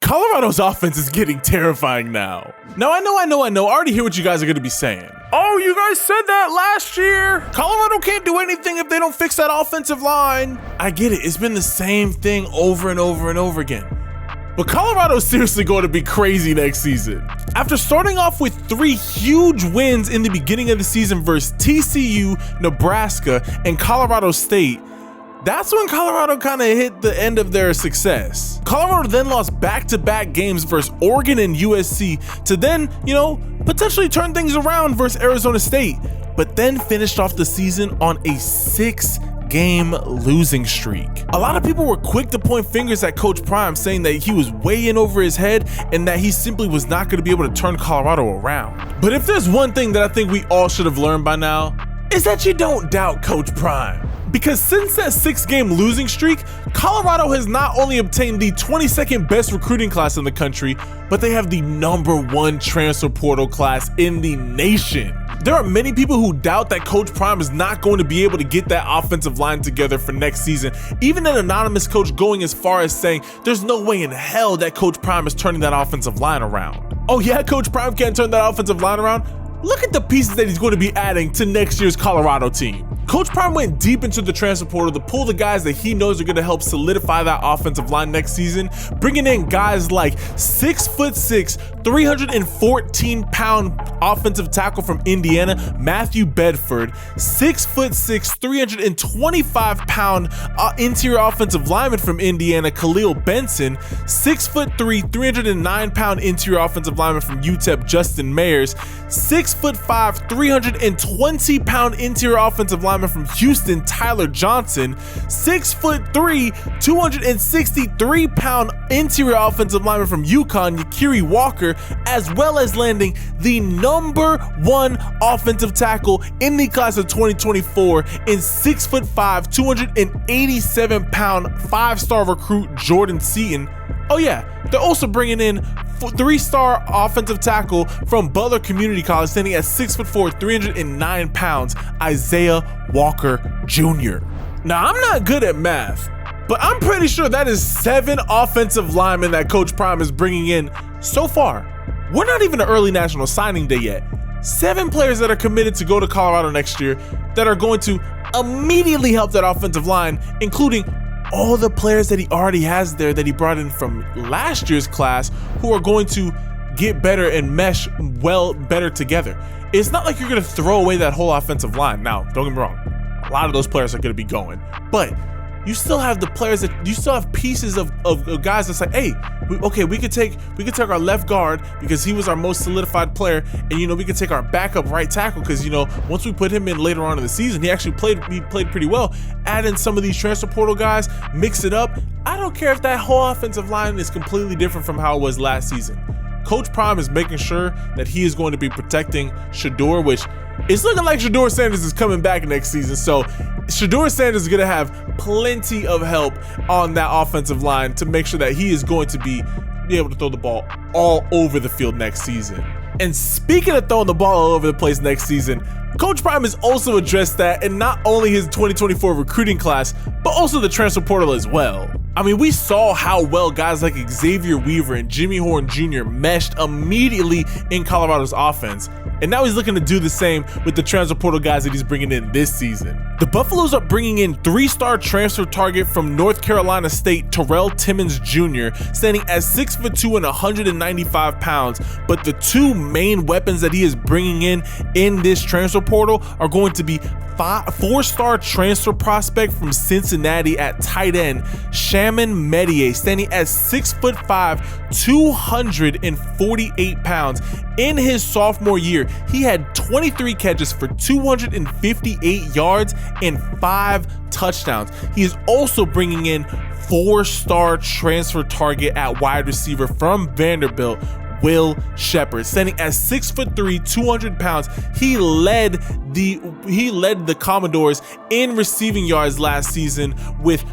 Colorado's offense is getting terrifying now. Now, I know, I already hear what you guys are gonna be saying. Oh, you guys said that last year. Colorado can't do anything if they don't fix that offensive line. I get it, it's been the same thing over and over and over again. But Colorado's seriously going to be crazy next season. After starting off with 3 huge wins in the beginning of the season versus TCU, Nebraska, and Colorado State, that's when Colorado kind of hit the end of their success. Colorado then lost back-to-back games versus Oregon and USC to then, potentially turn things around versus Arizona State, but then finished off the season on a 6-game losing streak. A lot of people were quick to point fingers at Coach Prime, saying that he was way in over his head and that he simply was not going to be able to turn Colorado around. But if there's one thing that I think we all should have learned by now, is that you don't doubt Coach Prime. Because since that 6-game losing streak, Colorado has not only obtained the 22nd best recruiting class in the country, but they have the #1 transfer portal class in the nation. There are many people who doubt that Coach Prime is not going to be able to get that offensive line together for next season. Even an anonymous coach going as far as saying there's no way in hell that Coach Prime is turning that offensive line around. Oh yeah, Coach Prime can't turn that offensive line around? Look at the pieces that he's going to be adding to next year's Colorado team. Coach Prime went deep into the transfer portal to pull the guys that he knows are going to help solidify that offensive line next season, bringing in guys like 6'6", 314-pound offensive tackle from Indiana, Matthew Bedford, 6'6", 325-pound interior offensive lineman from Indiana, Khalil Benson, 6'3", 309-pound interior offensive lineman from UTEP, Justin Mayers, 6'5", 320-pound interior offensive lineman from Houston, Tyler Johnson, 6'3", 263-pound interior offensive lineman from UConn, Yakiri Walker, as well as landing the #1 offensive tackle in the class of 2024 in 6'5", 287-pound 5-star recruit Jordan Seaton. Oh yeah, they're also bringing in 3-star offensive tackle from Butler Community College, standing at 6'4", 309 pounds, Isaiah Walker Jr. Now, I'm not good at math, but I'm pretty sure that is 7 offensive linemen that Coach Prime is bringing in so far. We're not even an early national signing day yet. 7 players that are committed to go to Colorado next year that are going to immediately help that offensive line, including all the players that he already has there that he brought in from last year's class who are going to get better and mesh better together. It's not like you're going to throw away that whole offensive line. Now, don't get me wrong, a lot of those players are going to be going, but you still have the players that you still have pieces of guys that's like, hey, we could take our left guard because he was our most solidified player, and we could take our backup right tackle because once we put him in later on in the season, he played pretty well. Add in some of these transfer portal guys, mix it up. I don't care if that whole offensive line is completely different from how it was last season. Coach Prime is making sure that he is going to be protecting Shedeur, which it's looking like Shedeur Sanders is coming back next season. So Shedeur Sanders is going to have plenty of help on that offensive line to make sure that he is going to be able to throw the ball all over the field next season. And speaking of throwing the ball all over the place next season, Coach Prime has also addressed that in not only his 2024 recruiting class, but also the transfer portal as well. I mean, we saw how well guys like Xavier Weaver and Jimmy Horn Jr. meshed immediately in Colorado's offense, and now he's looking to do the same with the transfer portal guys that he's bringing in this season. The Buffaloes are bringing in 3-star transfer target from North Carolina State, Terrell Timmons Jr., standing at 6'2" and 195 pounds, but the 2 main weapons that he is bringing in this transfer portal are going to be 4-star transfer prospect from Cincinnati at tight end, Shaman Medier, standing at 6'5", 248 pounds. In his sophomore year, he had 23 catches for 258 yards and 5 touchdowns. He is also bringing in 4-star transfer target at wide receiver from Vanderbilt, Will Shepard, standing at 6'3", 200 pounds. He led the Commodores in receiving yards last season with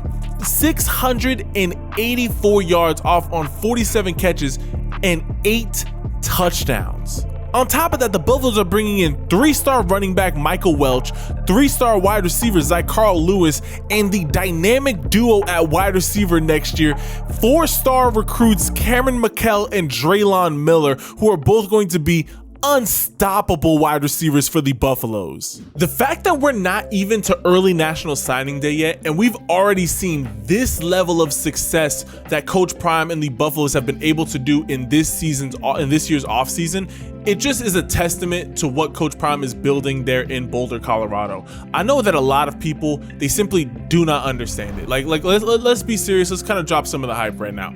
684 yards off on 47 catches and 8 touchdowns. On top of that, the Buffaloes are bringing in 3-star running back Michael Welch, 3-star wide receiver Zach Carl Lewis, and the dynamic duo at wide receiver next year, 4-star recruits Cameron McKell and Draylon Miller, who are both going to be unstoppable wide receivers for the Buffaloes. The fact that we're not even to early National Signing Day yet, and we've already seen this level of success that Coach Prime and the Buffaloes have been able to do in this year's offseason, it just is a testament to what Coach Prime is building there in Boulder, Colorado. I know that a lot of people, they simply do not understand it. Like let's be serious. Let's kind of drop some of the hype right now.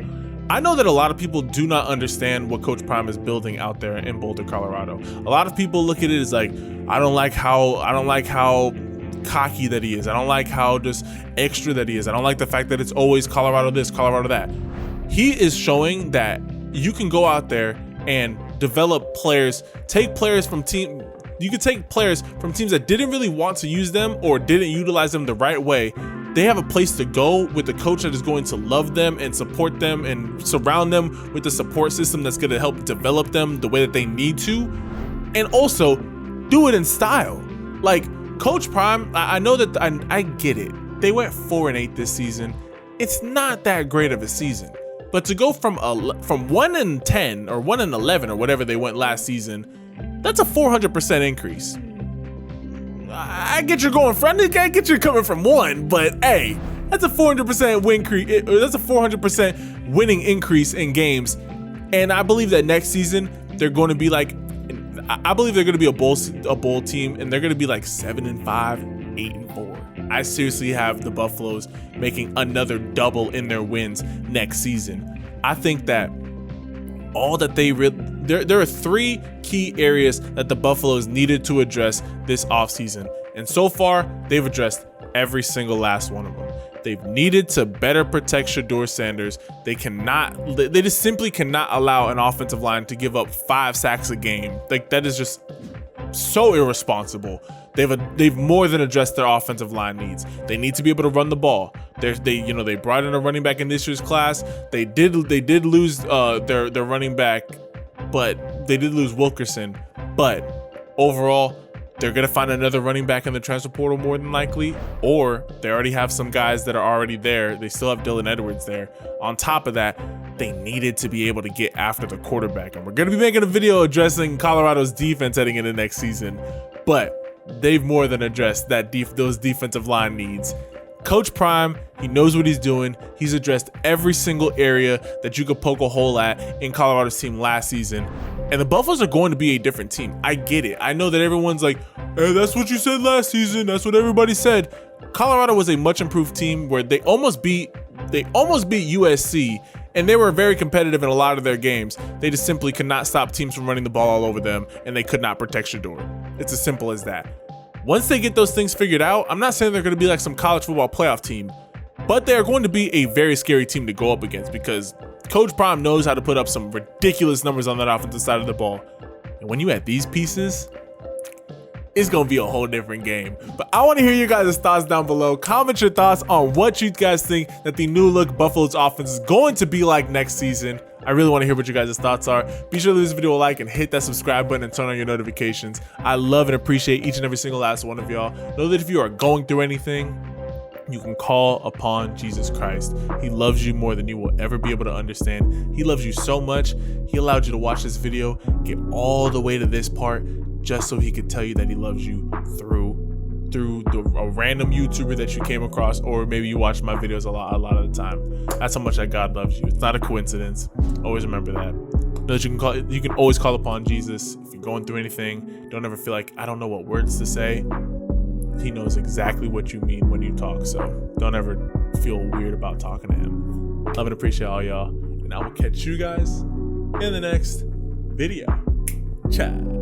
I know that a lot of people do not understand what Coach Prime is building out there in Boulder, Colorado. A lot of people look at it as like, I don't like how cocky that he is. I don't like how just extra that he is. I don't like the fact that it's always Colorado this, Colorado that. He is showing that you can go out there and develop players, take players from teams that didn't really want to use them or didn't utilize them the right way. They have a place to go with a coach that is going to love them and support them and surround them with the support system that's going to help develop them the way that they need to, and also do it in style. Like Coach Prime, I know that I get it. They went 4-8 this season. It's not that great of a season, but to go from 1-10 or 1-11 or whatever they went last season, that's a 400% increase. I get you're going from, I get you're coming from 1, but hey, that's a 400% win increase. That's a 400% winning increase in games, and I believe that next season they're going to be like, I believe they're going to be a bowl team, and they're going to be like 7-5, 8-4. I seriously have the Buffaloes making another double in their wins next season. I think that all that there are 3 key areas that the Buffaloes needed to address this offseason, and so far they've addressed every single last one of them. They've needed to better protect Shedeur Sanders. They just simply cannot allow an offensive line to give up 5 sacks a game. Like, that is just so irresponsible. They've more than addressed their offensive line needs. They need to be able to run the ball. They brought in a running back in this year's class. They did lose their running back, but they did lose Wilkerson. But overall, they're gonna find another running back in the transfer portal more than likely, or they already have some guys that are already there. They still have Dylan Edwards there. On top of that, they needed to be able to get after the quarterback, and we're gonna be making a video addressing Colorado's defense heading into next season. But they've more than addressed those defensive line needs. Coach Prime, he knows what he's doing. He's addressed every single area that you could poke a hole at in Colorado's team last season. And the Buffaloes are going to be a different team. I get it. I know that everyone's like, hey, that's what you said last season. That's what everybody said. Colorado was a much improved team where they almost beat USC, and they were very competitive in a lot of their games. They just simply could not stop teams from running the ball all over them, and they could not protect Shedeur. It's as simple as that. Once they get those things figured out, I'm not saying they're going to be like some college football playoff team, but they're going to be a very scary team to go up against because Coach Prime knows how to put up some ridiculous numbers on that offensive side of the ball. And when you add these pieces, it's going to be a whole different game. But I want to hear you guys' thoughts down below. Comment your thoughts on what you guys think that the new look Buffalo's offense is going to be like next season. I really want to hear what you guys' thoughts are. Be sure to leave this video a like and hit that subscribe button and turn on your notifications. I love and appreciate each and every single last one of y'all. Know that if you are going through anything, you can call upon Jesus Christ. He loves you more than you will ever be able to understand. He loves you so much. He allowed you to watch this video, get all the way to this part, just so he could tell you that he loves you through a random YouTuber that you came across, or maybe you watch my videos a lot of the time. That's how much that God loves you. It's not a coincidence. Always remember that. Know that you can always call upon Jesus if you're going through anything. Don't ever feel like I don't know what words to say. He knows exactly what you mean when you talk, so don't ever feel weird about talking to him. Love and appreciate all y'all, and I will catch you guys in the next video. Ciao.